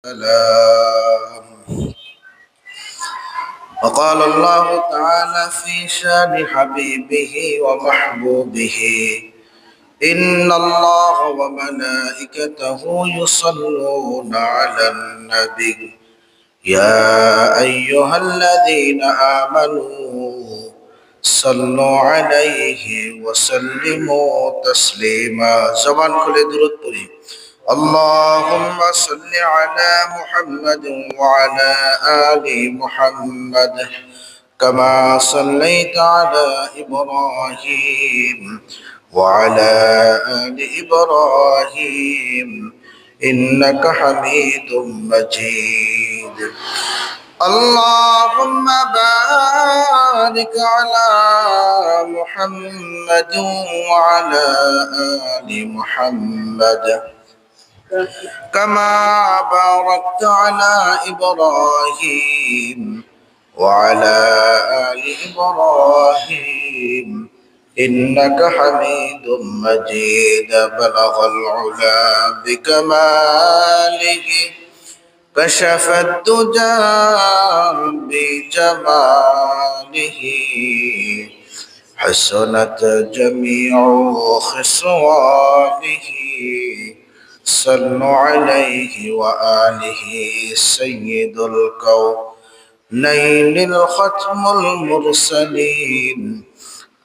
السلام. وقال الله تعالى في شان حبيبه ومحبوبه: إن الله وملائكته يصلون على النبي يا أيها الذين آمنوا صلوا عليه وسلموا تسليما. زبان খুলে درود পড়ি। اللهم صل على محمد وعلى آل محمد كما صليت على إبراهيم وعلى آل إبراهيم إنك حميد مجيد. اللهم بارك على محمد وعلى آل محمد كما باركت على إبراهيم وعلى آل إبراهيم إنك حميد مجيد. بلغ العلا بكماله كشف الدجى بجماله حسنت جميع خصاله صلوا عليه وآله سيد الكونين الختم المرسلين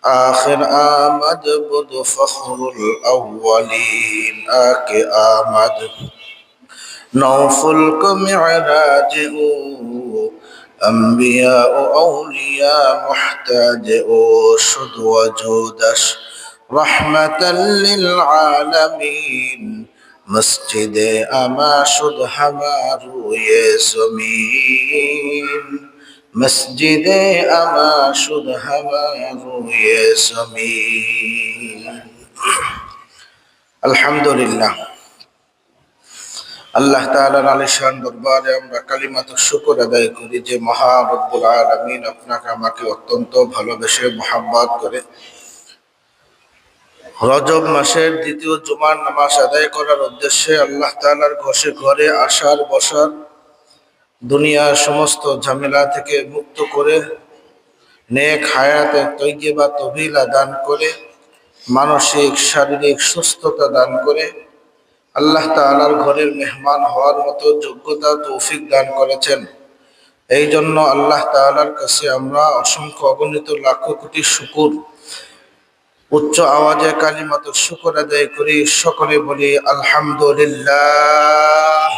آخر آمد بد فخر الأولين آك آمد نوفل معراج أنبياء أولياء محتاج شد وجودش رحمة للعالمين مسجد أما شد همارو ये ज़मीन مسجد أما شد همارو ये ज़मीन. আলহামদুলিল্লাহ, আল্লাহ তাআলার আলিশান দরবারে আমরা কালিমাতু শুকর আদায় করি যে মহা রব্বুল আলামিন আপনাকে আমাকে অত্যন্ত ভালোবেসে মোহাব্বত করে রজব মাসের দ্বিতীয় জুমার নামাজ আদায় করার উদ্দেশ্যে আল্লাহ তাআলার ঘরে আসার বসার, দুনিয়ার সমস্ত ঝামেলা থেকে মুক্ত করে নেক হায়াতে তৈয়বা তবিলা দান করে মানসিক শারীরিক সুস্থতা দান করে আল্লাহ তাআলার ঘরের মেহমান হওয়ার মতো যোগ্যতা তৌফিক দান করেছেন। এই জন্য আল্লাহ তাআলার কাছে আমরা অসংখ্য অগণিত লাখ কোটি শুকর উচ্চ আওয়াজে কালিমাতুশ শুকর আদায় করি। সকলে বলি আলহামদুলিল্লাহ।